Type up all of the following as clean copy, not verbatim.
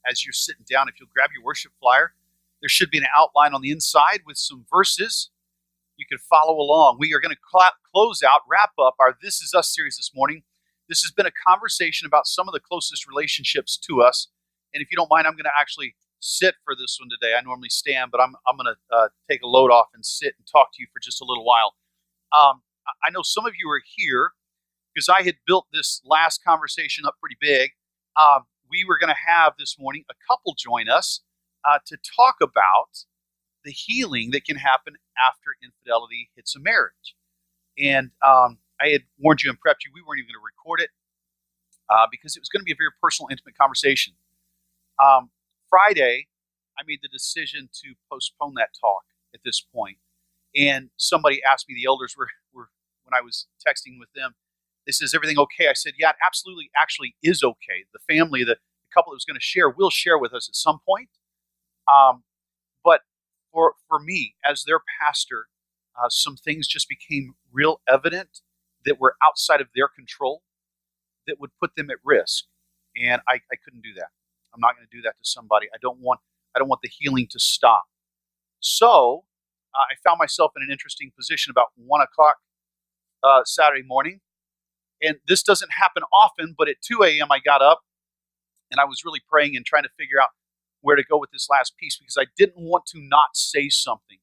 as you're sitting down, if you'll grab your worship flyer, there should be an outline on the inside with some verses. You can follow along. We are going to wrap up our This Is Us series this morning. This has been a conversation about some of the closest relationships to us. And if you don't mind, I'm going to actually sit for this one today. I normally stand, but I'm going to take a load off and sit and talk to you for just a little while. I know some of you are here because I had built this last conversation up pretty big. We were going to have this morning a couple join us to talk about the healing that can happen after infidelity hits a marriage. And I had warned you and prepped you, we weren't even going to record it because it was going to be a very personal, intimate conversation. Friday, I made the decision to postpone that talk at this point. And somebody asked me, the elders were when I was texting with them, they said, "Is everything okay?" I said, "Yeah, it absolutely actually is okay. The family, the couple that was going to share, will share with us at some point. But for me, as their pastor, some things just became real evident that were outside of their control that would put them at risk. And I couldn't do that. I'm not going to do that to somebody. I don't want the healing to stop. So I found myself in an interesting position about 1 o'clock Saturday morning. And this doesn't happen often, but at 2 a.m. I got up and I was really praying and trying to figure out where to go with this last piece because I didn't want to not say something.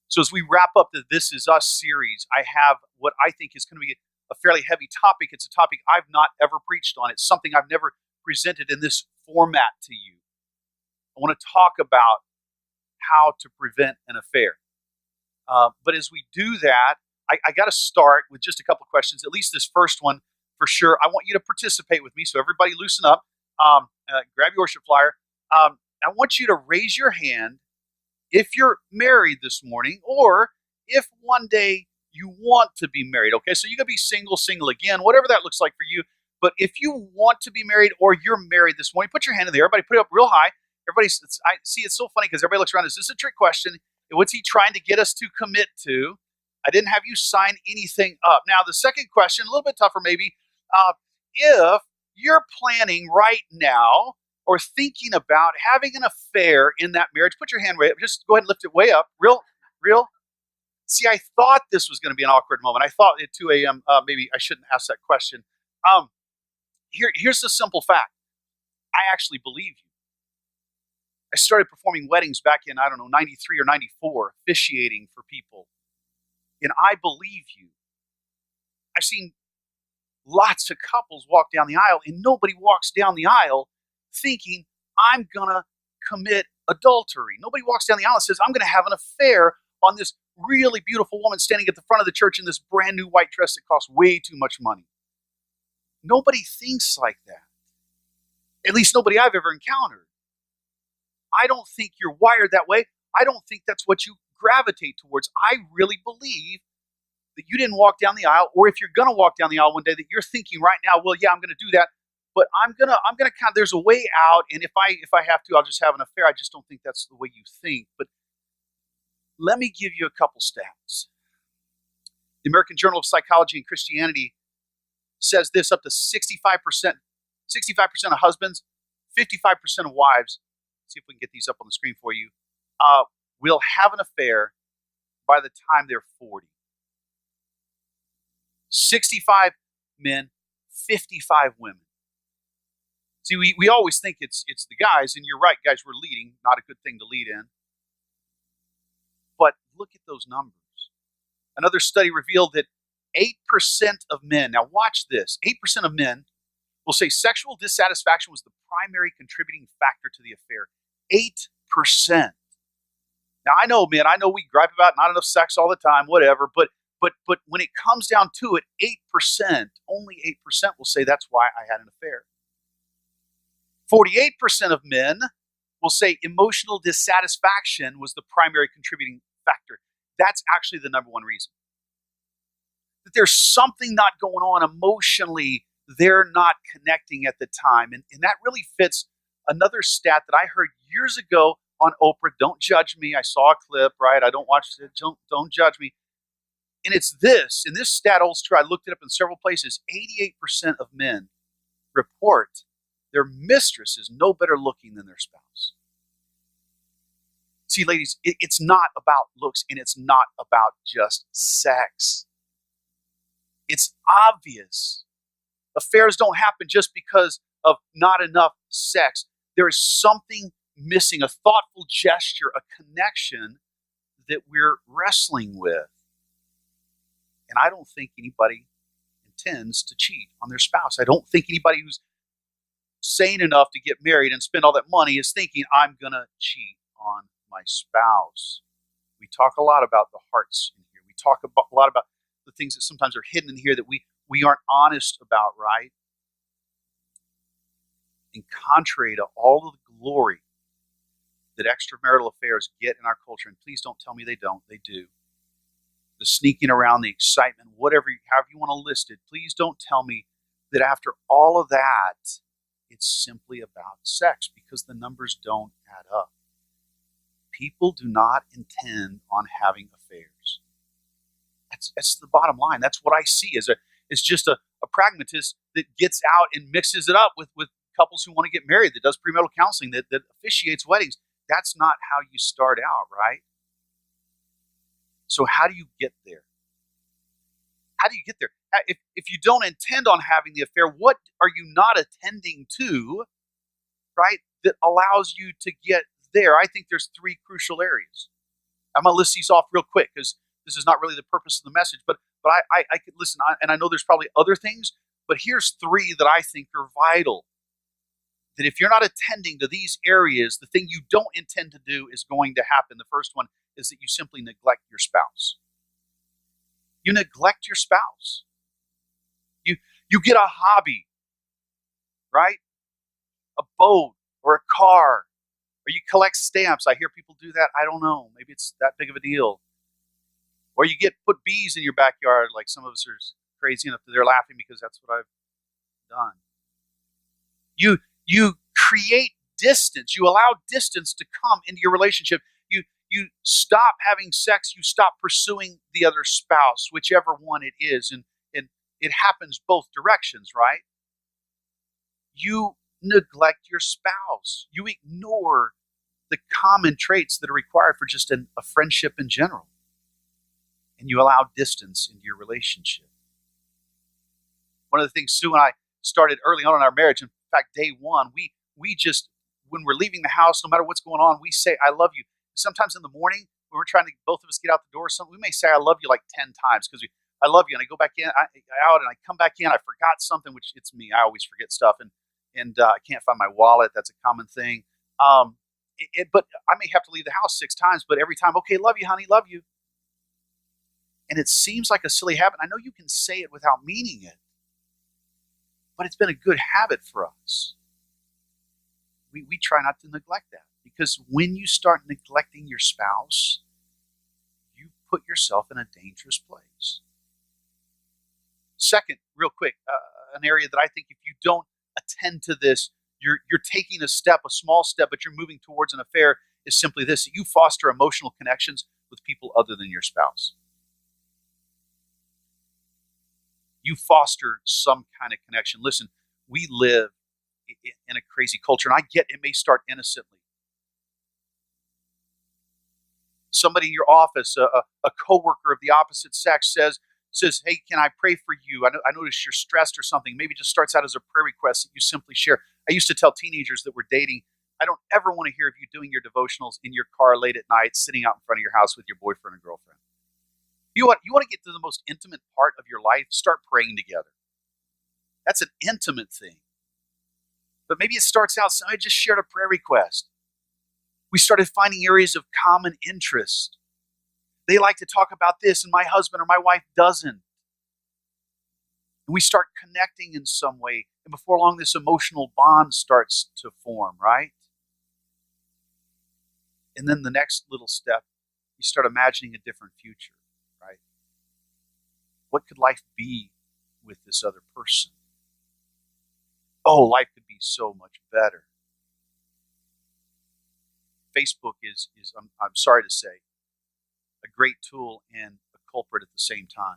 So as we wrap up the This Is Us series, I have what I think is going to be a fairly heavy topic. It's a topic I've not ever preached on. It's something I've never presented in this format to you. I want to talk about how to prevent an affair. But as we do that, I got to start with just a couple of questions, at least this first one for sure. I want you to participate with me, so everybody loosen up. Grab your worship flyer. I want you to raise your hand if you're married this morning, or if one day you want to be married, okay? So you can be single again, whatever that looks like for you. But if you want to be married or you're married this morning, put your hand in there. Everybody put it up real high. I see it's so funny because everybody looks around. Is this a trick question? What's he trying to get us to commit to? I didn't have you sign anything up. Now, the second question, a little bit tougher maybe. If you're planning right now or thinking about having an affair in that marriage, put your hand way up. Just go ahead and lift it way up. Real. See, I thought this was going to be an awkward moment. I thought at 2 a.m. Maybe I shouldn't ask that question. Here's the simple fact. I actually believe you. I started performing weddings back in, 93 or 94, officiating for people. And I believe you. I've seen lots of couples walk down the aisle, and nobody walks down the aisle thinking, I'm going to commit adultery. Nobody walks down the aisle and says, I'm going to have an affair on this really beautiful woman standing at the front of the church in this brand new white dress that costs way too much money. Nobody thinks like that. At least nobody I've ever encountered. I don't think you're wired that way. I don't think that's what you gravitate towards. I really believe that you didn't walk down the aisle, or if you're going to walk down the aisle one day, that you're thinking right now, well, yeah, I'm going to do that, but I'm going to there's a way out, and if I have to, I'll just have an affair. I just don't think that's the way you think. But let me give you a couple stats. The American Journal of Psychology and Christianity says this: up to 65% of husbands, 55% of wives, see if we can get these up on the screen for you, will have an affair by the time they're 40. 65 men, 55 women. See, we always think it's the guys, and you're right, guys, we're leading, not a good thing to lead in. But look at those numbers. Another study revealed that 8% of men, now watch this, 8% of men will say sexual dissatisfaction was the primary contributing factor to the affair. 8%. Now, I know, men, I know we gripe about not enough sex all the time, whatever, but when it comes down to it, 8%, only 8% will say that's why I had an affair. 48% of men will say emotional dissatisfaction was the primary contributing factor. That's actually the number one reason. That there's something not going on emotionally, they're not connecting at the time. And that really fits another stat that I heard years ago on Oprah. Don't judge me. I saw a clip, right? I don't watch it. Don't judge me. And it's this, and this stat holds true. I looked it up in several places. 88% of men report their mistress is no better looking than their spouse. See, ladies, it's not about looks, and it's not about just sex. It's obvious. Affairs don't happen just because of not enough sex. There is something missing, a thoughtful gesture, a connection that we're wrestling with. And I don't think anybody intends to cheat on their spouse. I don't think anybody who's sane enough to get married and spend all that money is thinking, I'm going to cheat on my spouse. We talk a lot about the hearts in here. We talk a lot about the things that sometimes are hidden in here that we aren't honest about, right? And contrary to all of the glory that extramarital affairs get in our culture, and please don't tell me they don't, they do. The sneaking around, the excitement, however you want to list it, please don't tell me that after all of that, it's simply about sex, because the numbers don't add up. People do not intend on having affairs. That's the bottom line. That's what I see as just a pragmatist that gets out and mixes it up with couples who want to get married, that does premarital counseling, that officiates weddings. That's not how you start out, right? So how do you get there? How do you get there? If you don't intend on having the affair, what are you not attending to, right, that allows you to get there? I think there's three crucial areas. I'm going to list these off real quick because this is not really the purpose of the message, but I could listen, and I know there's probably other things, but here's three that I think are vital. That if you're not attending to these areas, the thing you don't intend to do is going to happen. The first one is that you simply neglect your spouse. You neglect your spouse. You get a hobby, right? A boat or a car, or you collect stamps. I hear people do that. I don't know. Maybe it's that big of a deal. Or you put bees in your backyard, like some of us are crazy enough that they're laughing because that's what I've done. You create distance. You allow distance to come into your relationship. You stop having sex. You stop pursuing the other spouse, whichever one it is. And it happens both directions, right? You neglect your spouse. You ignore the common traits that are required for just a friendship in general. And you allow distance into your relationship. One of the things Sue and I started early on in our marriage, in fact, day one, we just, when we're leaving the house, no matter what's going on, we say, I love you. Sometimes in the morning, when we're trying to, both of us get out the door or something, we may say, I love you like 10 times because I love you. And I go back out and I come back in, I forgot something, which it's me. I always forget stuff. And I can't find my wallet. That's a common thing. But I may have to leave the house 6 times, but every time, okay, love you, honey, love you. And it seems like a silly habit. I know you can say it without meaning it, but it's been a good habit for us. We try not to neglect that, because when you start neglecting your spouse, you put yourself in a dangerous place. Second, real quick, an area that I think if you don't attend to this, you're taking a small step, but you're moving towards an affair, is simply this: that you foster emotional connections with people other than your spouse. You foster some kind of connection. Listen, we live in a crazy culture, and I get it may start innocently. Somebody in your office, a coworker of the opposite sex says, hey, can I pray for you? I notice you're stressed or something. Maybe it just starts out as a prayer request that you simply share. I used to tell teenagers that were dating, I don't ever want to hear of you doing your devotionals in your car late at night, sitting out in front of your house with your boyfriend or girlfriend. You want to get to the most intimate part of your life, start praying together. That's an intimate thing. But maybe it starts out, I just shared a prayer request. We started finding areas of common interest. They like to talk about this, and my husband or my wife doesn't. And we start connecting in some way. And before long, this emotional bond starts to form, right? And then the next little step, you start imagining a different future, right? What could life be with this other person? Oh, life could be so much better. Facebook is I'm sorry to say, a great tool and a culprit at the same time.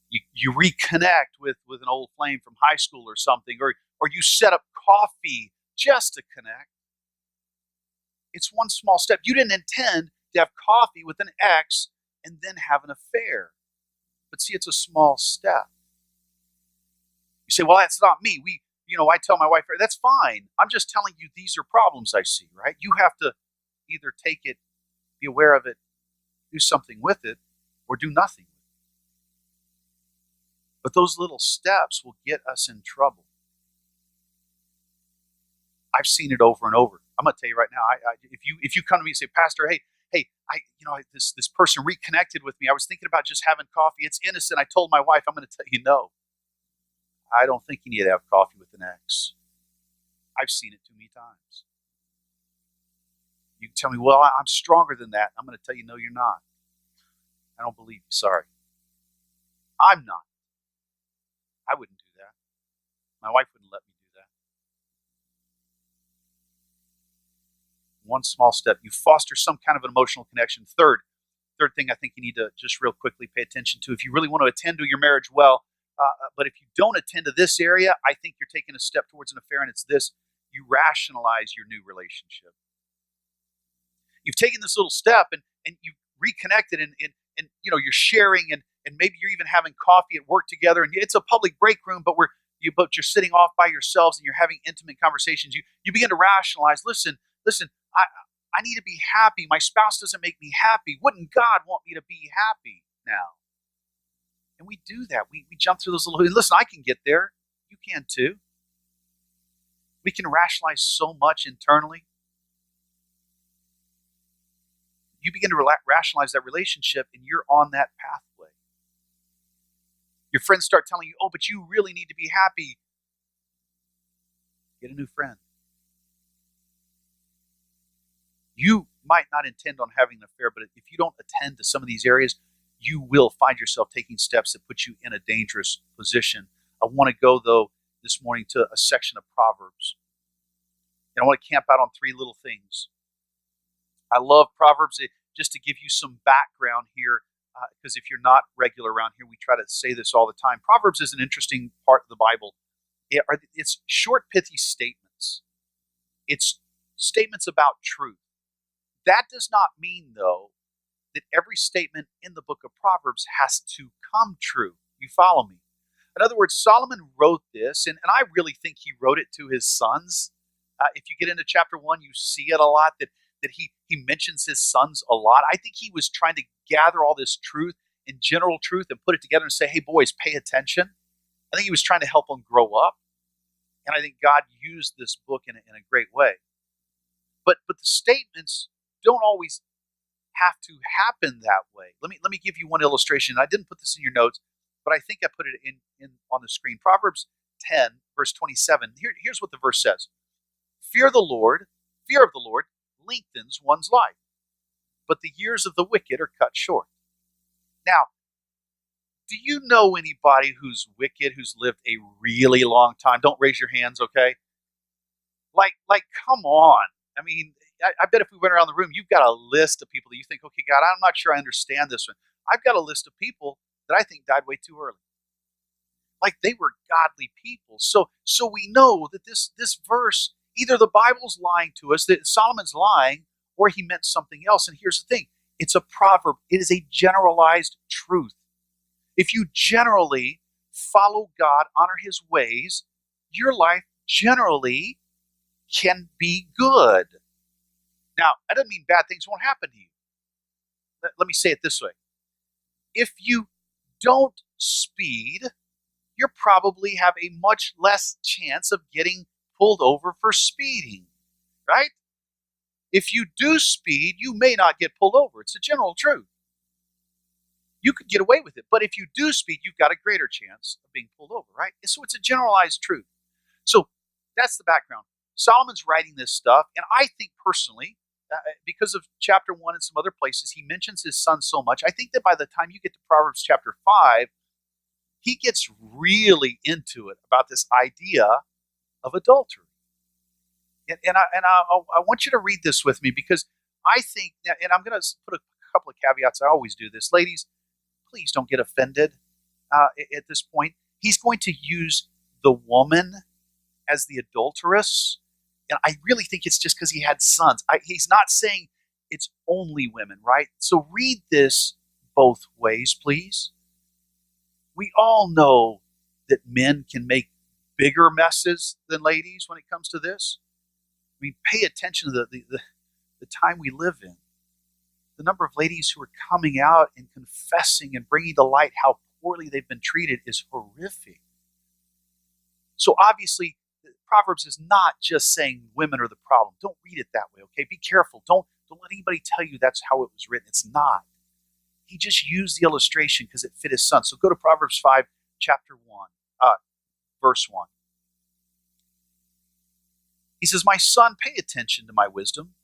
You reconnect with an old flame from high school or something, or or you set up coffee just to connect. It's one small step. You didn't intend to have coffee with an ex and then have an affair. But see, it's a small step. You say, well, that's not me. I tell my wife, that's fine. I'm just telling you these are problems I see, right? You have to either take it, be aware of it, do something with it, or do nothing with it. But those little steps will get us in trouble. I've seen it over and over. I'm going to tell you right now. If you come to me and say, Pastor, hey, this person reconnected with me. I was thinking about just having coffee. It's innocent. I told my wife. I'm going to tell you no. I don't think you need to have coffee with an ex. I've seen it too many times. You can tell me, well, I'm stronger than that. I'm going to tell you, no, you're not. I don't believe you. Sorry. I'm not. I wouldn't do that. My wife wouldn't let me do that. One small step. You foster some kind of an emotional connection. Third thing I think you need to just real quickly pay attention to. If you really want to attend to your marriage well, but if you don't attend to this area, I think you're taking a step towards an affair, and it's this. You rationalize your new relationship. You've taken this little step, and you've reconnected, and you're sharing, and maybe you're even having coffee at work together, and it's a public break room, but you're sitting off by yourselves, and you're having intimate conversations. You begin to rationalize, listen, I need to be happy. My spouse doesn't make me happy. Wouldn't God want me to be happy now? And we do that. We jump through those little, listen, I can get there. You can too. We can rationalize so much internally. You begin to rationalize that relationship, and you're on that pathway. Your friends start telling you, oh, but you really need to be happy. Get a new friend. You might not intend on having an affair, but if you don't attend to some of these areas, you will find yourself taking steps that put you in a dangerous position. I want to go, though, this morning to a section of Proverbs. And I want to camp out on three little things. I love Proverbs. Just to give you some background here, because if you're not regular around here, we try to say this all the time. Proverbs is an interesting part of the Bible. It's short, pithy statements. It's statements about truth. That does not mean, though, that every statement in the book of Proverbs has to come true. You follow me? In other words, Solomon wrote this, and I really think he wrote it to his sons. If you get into chapter 1, you see it a lot, that he mentions his sons a lot. I think he was trying to gather all this truth and general truth and put it together and say, hey, boys, pay attention. I think he was trying to help them grow up. And I think God used this book in a great way. But the statements don't always have to happen that way. Let me give you one illustration. I didn't put this in your notes, but I think I put it in on the screen. Proverbs 10, verse 27. Here's what the verse says. Fear of the Lord lengthens one's life, but the years of the wicked are cut short. Now, do you know anybody who's wicked, who's lived a really long time? Don't raise your hands, okay? Like, come on. I mean, I bet if we went around the room, you've got a list of people that you think, okay, God, I'm not sure I understand this one. I've got a list of people that I think died way too early. Like they were godly people. So we know that this verse, either the Bible's lying to us, that Solomon's lying, or he meant something else. And here's the thing. It's a proverb. It is a generalized truth. If you generally follow God, honor his ways, your life generally can be good. Now, that doesn't mean bad things won't happen to you. Let me say it this way. If you don't speed, you probably have a much less chance of getting pulled over for speeding, right? If you do speed, you may not get pulled over. It's a general truth. You could get away with it, but if you do speed, you've got a greater chance of being pulled over, right? So it's a generalized truth. So that's the background. Solomon's writing this stuff, and I think personally, because of chapter 1 and some other places, he mentions his son so much. I think that by the time you get to Proverbs chapter 5, he gets really into it about this idea of adultery. And I want you to read this with me, because I think, and I'm going to put a couple of caveats. I always do this. Ladies, please don't get offended at this point. He's going to use the woman as the adulteress. And I really think it's just because he had sons. He's not saying it's only women, right? So read this both ways, please. We all know that men can make bigger messes than ladies when it comes to this. I mean, pay attention to the time we live in. The number of ladies who are coming out and confessing and bringing to light how poorly they've been treated is horrific. So obviously, Proverbs is not just saying women are the problem. Don't read it that way, okay? Be careful. Don't let anybody tell you that's how it was written. It's not. He just used the illustration because it fit his son. So go to Proverbs 5, chapter 1, verse 1. He says, "My son, pay attention to my wisdom.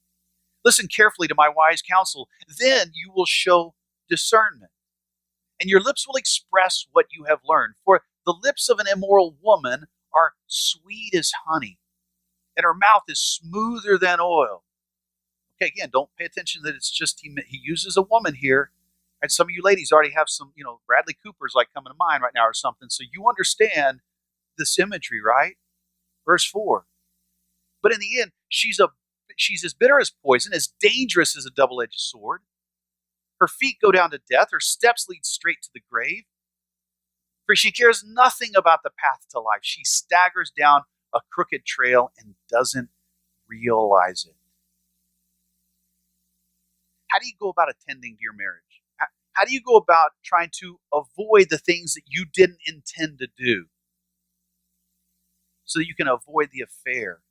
Listen carefully to my wise counsel. Then you will show discernment, and your lips will express what you have learned. For the lips of an immoral woman are sweet as honey, and her mouth is smoother than oil." Okay, again, don't pay attention that it's just he uses a woman here. And some of you ladies already have some, Bradley Cooper's like coming to mind right now or something. So you understand this imagery, right? Verse 4. "But in the end, she's as bitter as poison, as dangerous as a double-edged sword. Her feet go down to death. Her steps lead straight to the grave. For she cares nothing about the path to life. She staggers down a crooked trail and doesn't realize it." How do you go about attending to your marriage? How do you go about trying to avoid the things that you didn't intend to do so that you can avoid the affair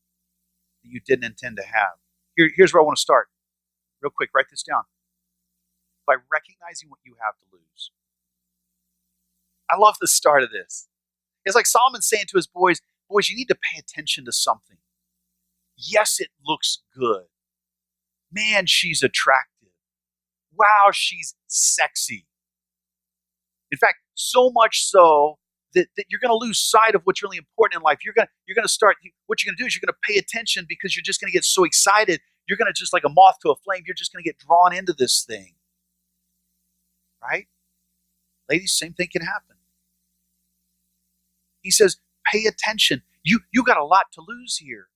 that you didn't intend to have? Here's where I want to start. Real quick, write this down. By recognizing what you have to lose. I love the start of this. It's like Solomon saying to his boys, you need to pay attention to something. Yes, it looks good. Man, she's attractive. Wow, she's sexy. In fact, so much so that you're going to lose sight of what's really important in life. You're going to start, what you're going to do is you're going to pay attention because you're just going to get so excited. You're going to just like a moth to a flame. You're just going to get drawn into this thing. Right? Ladies, same thing can happen. He says, pay attention. You got a lot to lose here.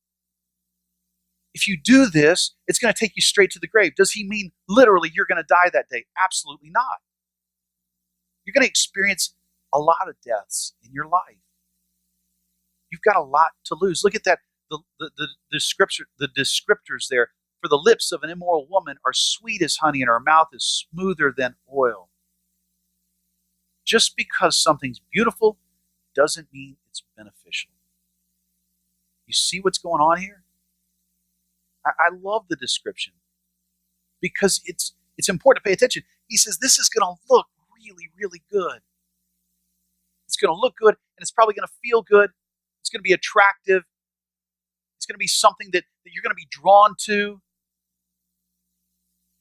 If you do this, it's going to take you straight to the grave. Does he mean literally you're going to die that day? Absolutely not. You're going to experience a lot of deaths in your life. You've got a lot to lose. Look at that. The descriptors there. For the lips of an immoral woman are sweet as honey, and her mouth is smoother than oil. Just because something's beautiful doesn't mean it's beneficial. You see what's going on here? I love the description because it's important to pay attention. He says this is going to look really, really good. It's going to look good, and it's probably going to feel good. It's going to be attractive. It's going to be something that you're going to be drawn to.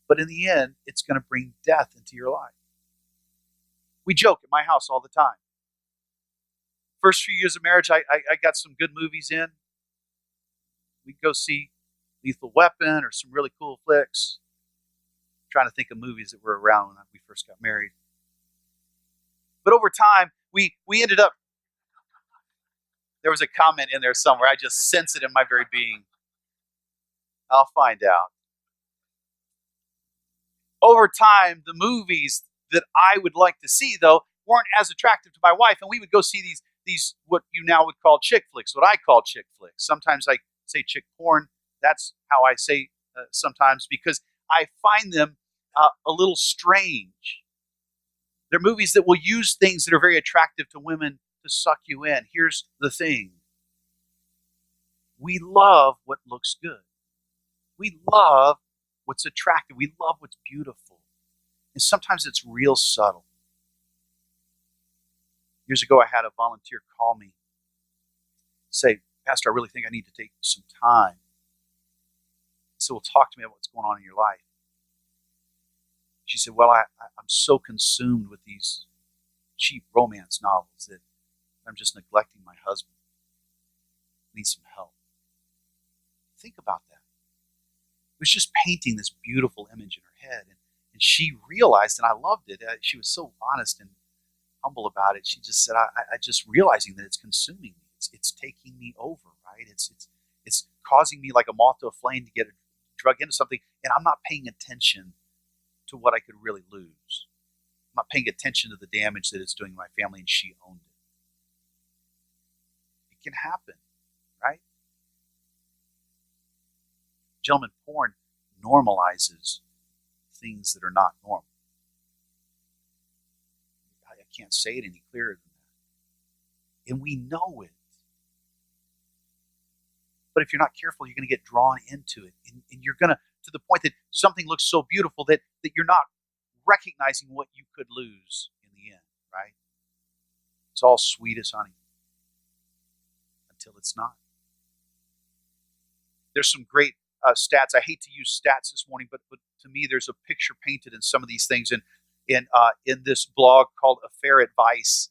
But in the end, it's going to bring death into your life. We joke at my house all the time. First few years of marriage, I got some good movies in. We'd go see Lethal Weapon or some really cool flicks. I'm trying to think of movies that were around when we first got married. But over time, we ended up, there was a comment in there somewhere. I just sense it in my very being. I'll find out. Over time, the movies that I would like to see, though, weren't as attractive to my wife, and we would go see these what you now would call chick flicks, what I call chick flicks. Sometimes I say chick porn. That's how I say sometimes because I find them a little strange. They're movies that will use things that are very attractive to women to suck you in. Here's the thing. We love what looks good. We love what's attractive. We love what's beautiful. And sometimes it's real subtle. Years ago, I had a volunteer call me, say, "Pastor, I really think I need to take some time." So, "Well, talk to me about what's going on in your life." She said, "Well, I'm so consumed with these cheap romance novels that I'm just neglecting my husband. I need some help." Think about that. It was just painting this beautiful image in her head. And she realized, and I loved it, she was so honest and humble about it. She just said, I just realizing that it's consuming me. It's taking me over, right? right? It's causing me like a moth to a flame to get drug into something, and I'm not paying attention to what I could really lose. I'm not paying attention to the damage that it's doing to my family, and she owned it. It can happen, right? Gentlemen, porn normalizes things that are not normal. I can't say it any clearer than that. And we know it. But if you're not careful, you're going to get drawn into it. And you're going to the point that something looks so beautiful that you're not recognizing what you could lose in the end, right? It's all sweet as honey until it's not. There's some great stats. I hate to use stats this morning, but to me, there's a picture painted in some of these things. And in this blog called Affair Advice,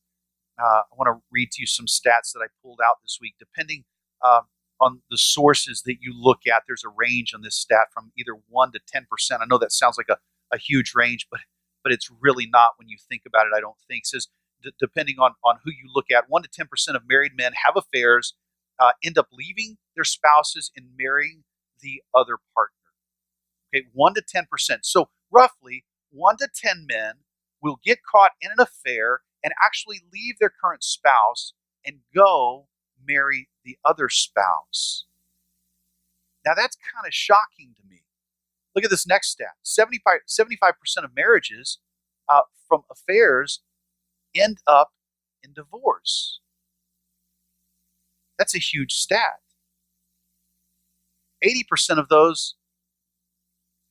I want to read to you some stats that I pulled out this week. Depending on the sources that you look at, there's a range on this stat from either 1 to 10%. I know that sounds like a huge range, but it's really not when you think about it, I don't think. It says, depending on who you look at, 1 to 10% of married men have affairs, end up leaving their spouses and marrying the other partner. Okay, 1 to 10%. So roughly 1 to 10 men will get caught in an affair and actually leave their current spouse and go marry the other spouse. Now that's kind of shocking to me. Look at this next stat. 75% of marriages from affairs end up in divorce. That's a huge stat. 80% of those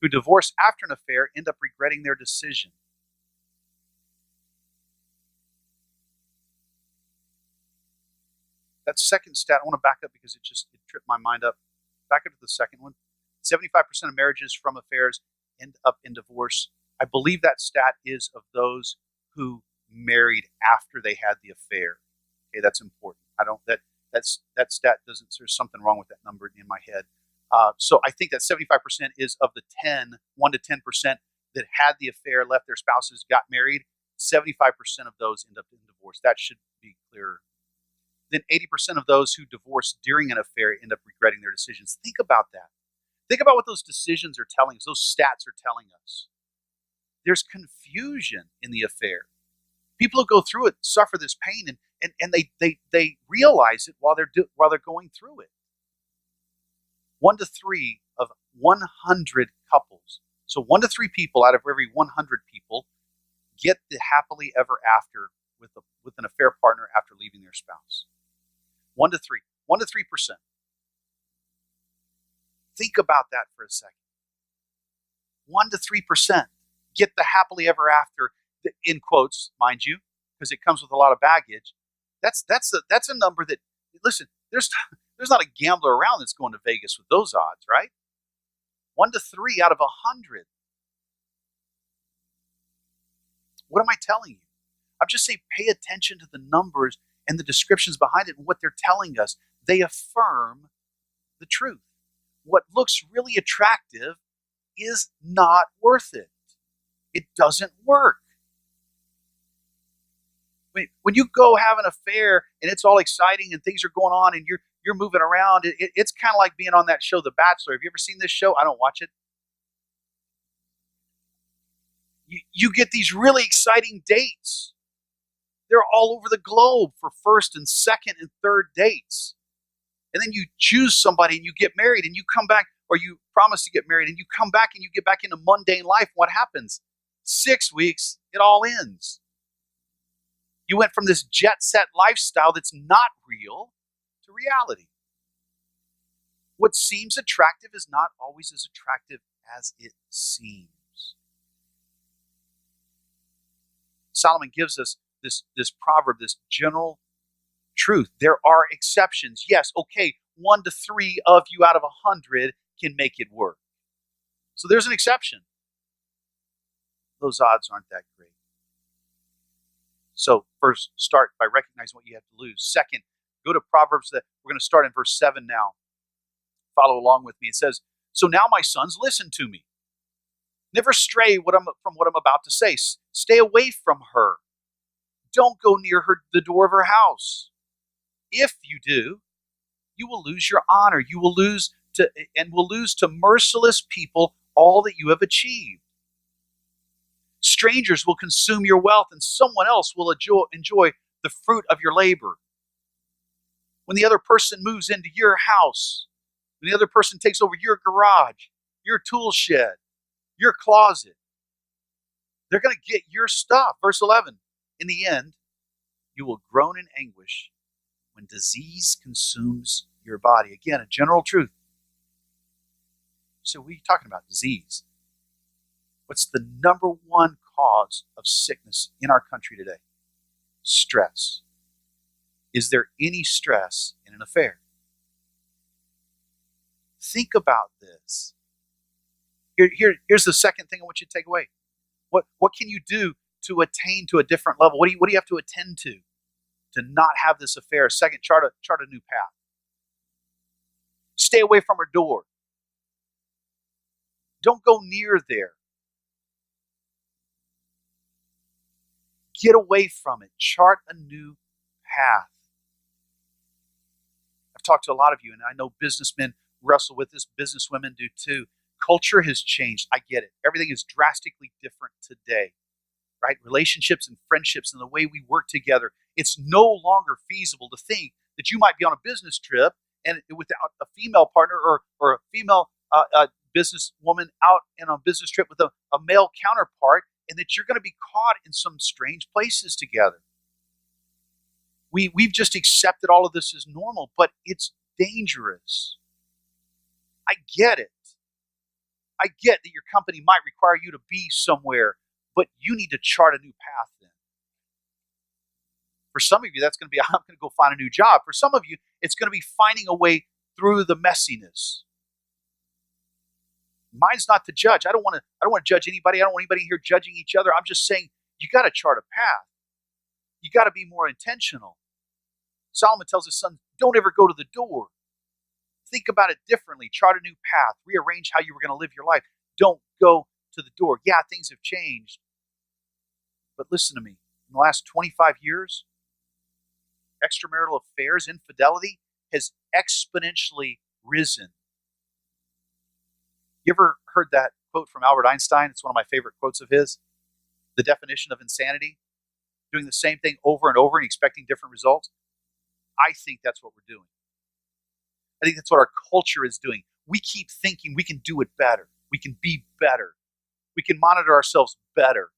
who divorce after an affair end up regretting their decision. That second stat, I want to back up because it tripped my mind up. Back up to the second one. 75% of marriages from affairs end up in divorce. I believe that stat is of those who married after they had the affair. Okay, that's important. That stat doesn't. There's something wrong with that number in my head. So I think that 75% is of the 1 to 10% that had the affair, left their spouses, got married. 75% of those end up in divorce. That should be clearer. Then 80% of those who divorce during an affair end up regretting their decisions. Think about that. Think about what those decisions are telling us, those stats are telling us. There's confusion in the affair. People who go through it suffer this pain, and they realize it while they're going through it. 1 to 3 of 100 couples. So 1 to 3 people out of every 100 people get the happily ever after with an affair partner after leaving their spouse. 1 to 3. 1 to 3%. Think about that for a second. 1 to 3% get the happily ever after, in quotes, mind you, because it comes with a lot of baggage. That's a number that, listen, there's not a gambler around that's going to Vegas with those odds, right? 1 to 3 out of 100. What am I telling you? I'm just saying pay attention to the numbers and the descriptions behind it and what they're telling us. They affirm the truth. What looks really attractive is not worth it. It doesn't work. When you go have an affair and it's all exciting and things are going on and you're moving around, it's kind of like being on that show, The Bachelor. Have you ever seen this show? I don't watch it. You get these really exciting dates. They're all over the globe for first and second and third dates. And then you choose somebody and you get married and you come back, or you promise to get married and you come back and you get back into mundane life. What happens? 6 weeks, it all ends. You went from this jet set lifestyle that's not real to reality. What seems attractive is not always as attractive as it seems. Solomon gives us this proverb, this general truth. There are exceptions. Yes, okay, 1 to 3 of you out of 100 can make it work. So there's an exception. Those odds aren't that great. So first, start by recognizing what you have to lose. Second, go to Proverbs. We're going to start in verse 7 now. Follow along with me. It says, "So now, my sons, listen to me. Never stray from what I'm about to say. Stay away from her. Don't go near the door of her house. If you do, You will lose your honor. You will lose to merciless people all that you have achieved. Strangers will consume your wealth, and someone else will enjoy the fruit of your labor. When the other person moves into your house, when the other person takes over your garage, your tool shed, your closet, they're going to get your stuff. Verse 11, in the end, you will groan in anguish when disease consumes your body. Again, a general truth. So what are you talking about? Disease. What's the number one cause of sickness in our country today? Stress. Is there any stress in an affair? Think about this. Here's the second thing I want you to take away. What can you do to attain to a different level? What do you have to attend to not have this affair? Second, chart a new path. Stay away from her door. Don't go near there. Get away from it. Chart a new path. I've talked to a lot of you, and I know businessmen wrestle with this. Businesswomen do too. Culture has changed. I get it. Everything is drastically different today, right? Relationships and friendships and the way we work together. It's no longer feasible to think that you might be on a business trip and without a female partner or a female businesswoman out on a business trip with a male counterpart, and that you're going to be caught in some strange places together. We've just accepted all of this as normal, but it's dangerous. I get it. I get that your company might require you to be somewhere, but you need to chart a new path then. For some of you, that's going to be, I'm going to go find a new job. For some of you, it's going to be finding a way through the messiness. Mine's not to judge. I don't want to judge anybody. I don't want anybody here judging each other. I'm just saying you got to chart a path. You got to be more intentional. Solomon tells his son, don't ever go to the door. Think about it differently. Chart a new path. Rearrange how you were going to live your life. Don't go to the door. Yeah, things have changed. But listen to me. In the last 25 years, extramarital affairs, infidelity, has exponentially risen. You ever heard that quote from Albert Einstein? It's one of my favorite quotes of his. The definition of insanity, doing the same thing over and over and expecting different results. I think that's what we're doing. I think that's what our culture is doing. We keep thinking we can do it better. We can be better. We can monitor ourselves better.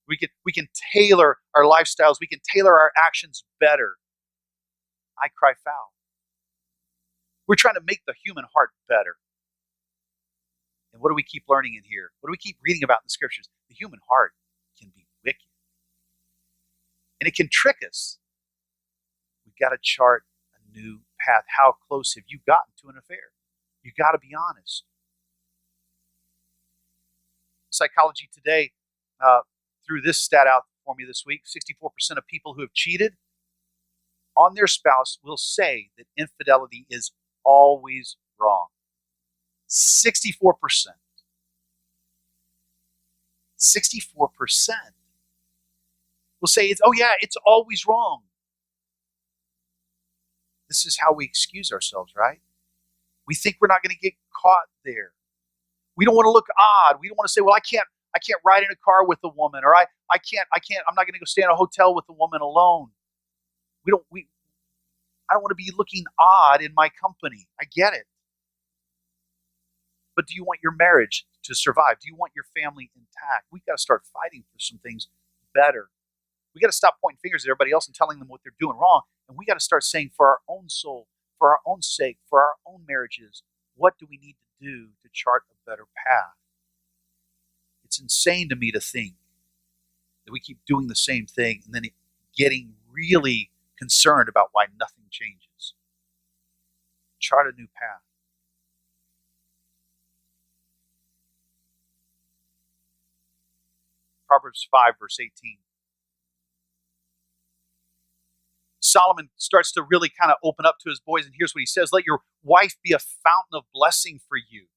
We can tailor our lifestyles. We can tailor our actions better. I cry foul. We're trying to make the human heart better. And what do we keep learning in here? What do we keep reading about in the scriptures? The human heart can be wicked. And it can trick us. We've got to chart a new path. How close have you gotten to an affair? You got to be honest. Psychology Today threw this stat out for me this week. 64% of people who have cheated on their spouse will say that infidelity is always wrong. 64%. 64% will say, it's always wrong. This is how we excuse ourselves, right? We think we're not going to get caught there. We don't want to look odd. We don't want to say, well, I can't ride in a car with a woman, or I'm not going to go stay in a hotel with a woman alone. I don't want to be looking odd in my company. I get it. But do you want your marriage to survive? Do you want your family intact? We've got to start fighting for some things better. We got to stop pointing fingers at everybody else and telling them what they're doing wrong. And we got to start saying, for our own soul, for our own sake, for our own marriages, what do we need to do to chart a better path? It's insane to me to think that we keep doing the same thing and then getting really concerned about why nothing changes. Chart a new path. Proverbs 5, verse 18. Solomon starts to really kind of open up to his boys, and here's what he says. Let your wife be a fountain of blessing for you.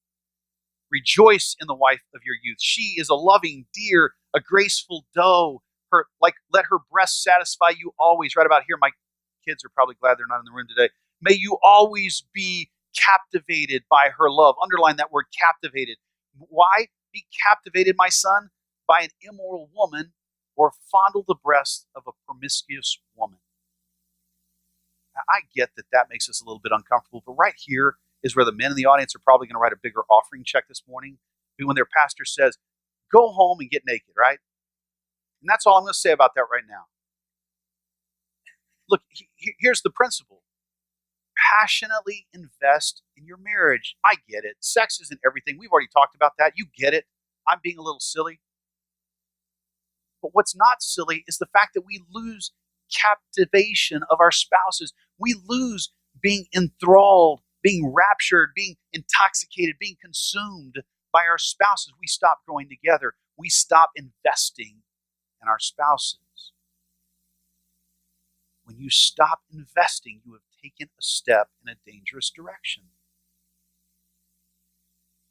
Rejoice in the wife of your youth. She is a loving deer, a graceful doe. Let her breast satisfy you always. Right about here, my kids are probably glad they're not in the room today. May you always be captivated by her love. Underline that word, captivated. Why? Be captivated, my son, by an immoral woman, or fondle the breast of a promiscuous woman. Now, I get that that makes us a little bit uncomfortable, but right here is where the men in the audience are probably going to write a bigger offering check this morning when their pastor says, go home and get naked, right? And that's all I'm going to say about that right now. Look, here's the principle. Passionately invest in your marriage. I get it. Sex isn't everything. We've already talked about that. You get it. I'm being a little silly. But what's not silly is the fact that we lose captivation of our spouses. We lose being enthralled, being raptured, being intoxicated, being consumed by our spouses. We stop growing together. We stop investing in our spouses. When you stop investing, you have taken a step in a dangerous direction.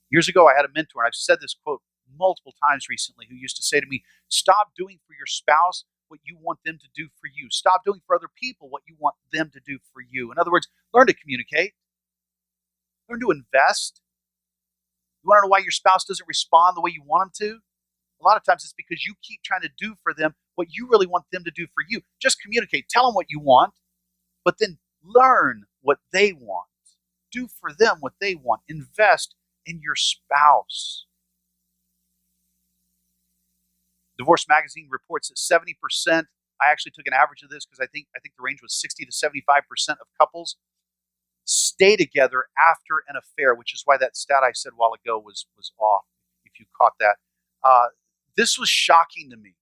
Years ago, I had a mentor, and I've said this quote multiple times recently, who used to say to me, stop doing for your spouse what you want them to do for you. Stop doing for other people what you want them to do for you. In other words, learn to communicate. Learn to invest. You want to know why your spouse doesn't respond the way you want them to? A lot of times it's because you keep trying to do for them what you really want them to do for you. Just communicate. Tell them what you want, but then learn what they want. Do for them what they want. Invest in your spouse. Divorce Magazine reports that 70%, I actually took an average of this because I think the range was 60 to 75% of couples stay together after an affair, which is why that stat I said a while ago was off, if you caught that. This was shocking to me.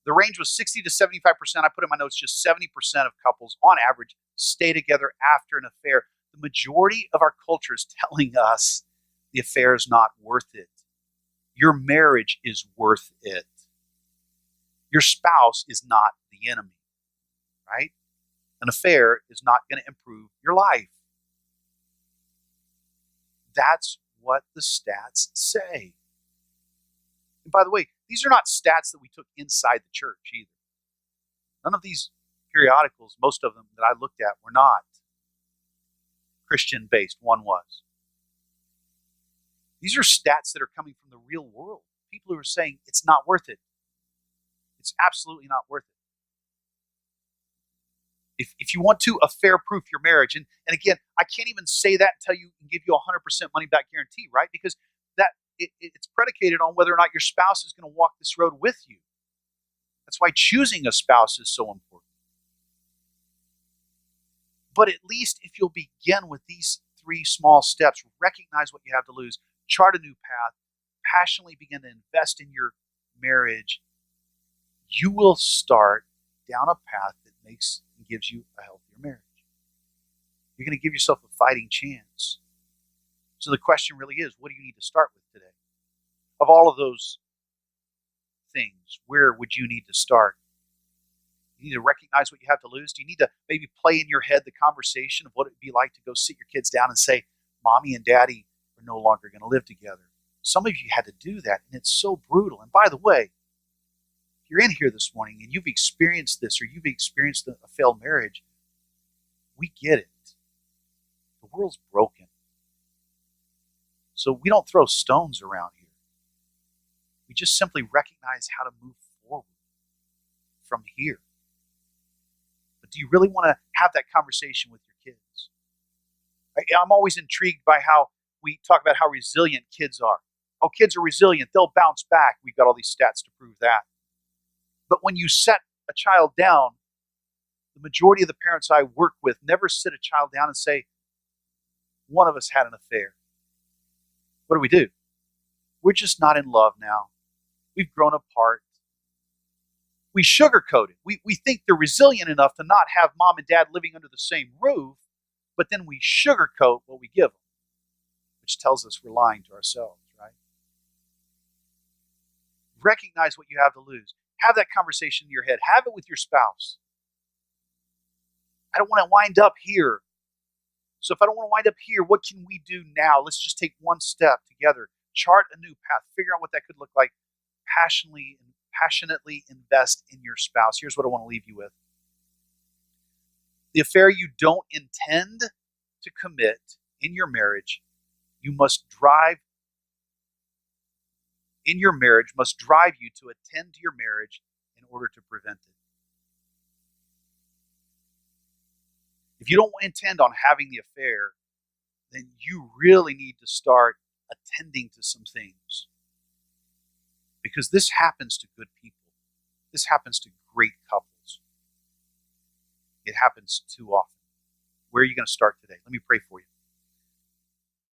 The range was 60 to 75%. I put in my notes just 70% of couples, on average, stay together after an affair. The majority of our culture is telling us the affair is not worth it. Your marriage is worth it. Your spouse is not the enemy, right? An affair is not going to improve your life. That's what the stats say. And by the way, these are not stats that we took inside the church either. None of these periodicals, most of them that I looked at, were not Christian-based. One was. These are stats that are coming from the real world. People who are saying it's not worth it. It's absolutely not worth it. If you want to affair-proof your marriage, and again, I can't even say that until you can give you 100% money-back guarantee, right? Because it's predicated on whether or not your spouse is going to walk this road with you. That's why choosing a spouse is so important. But at least if you'll begin with these 3 small steps, recognize what you have to lose, chart a new path, passionately begin to invest in your marriage, you will start down a path that makes and gives you a healthier marriage. You're going to give yourself a fighting chance. So the question really is, what do you need to start with today? Of all of those things, where would you need to start? You need to recognize what you have to lose. Do you need to maybe play in your head the conversation of what it would be like to go sit your kids down and say, Mommy and Daddy are no longer going to live together? Some of you had to do that, and it's so brutal. And by the way, if you're in here this morning and you've experienced this, or you've experienced a failed marriage, we get it. The world's broken. So we don't throw stones around here. We just simply recognize how to move forward from here. But do you really want to have that conversation with your kids? I'm always intrigued by how we talk about how resilient kids are. Oh, kids are resilient. They'll bounce back. We've got all these stats to prove that. But when you set a child down, the majority of the parents I work with never sit a child down and say, one of us had an affair. What do? We're just not in love now. We've grown apart. We sugarcoat it. We think they're resilient enough to not have mom and dad living under the same roof, but then we sugarcoat what we give them, which tells us we're lying to ourselves, right? Recognize what you have to lose. Have that conversation in your head. Have it with your spouse. I don't want to wind up here. So if I don't want to wind up here, what can we do now? Let's just take one step together. Chart a new path. Figure out what that could look like. Passionately invest in your spouse. Here's what I want to leave you with. the affair you don't intend to commit in your marriage, must drive you to attend to your marriage in order to prevent it. If you don't intend on having the affair, then you really need to start attending to some things. Because this happens to good people. This happens to great couples. It happens too often. Where are you going to start today? Let me pray for you.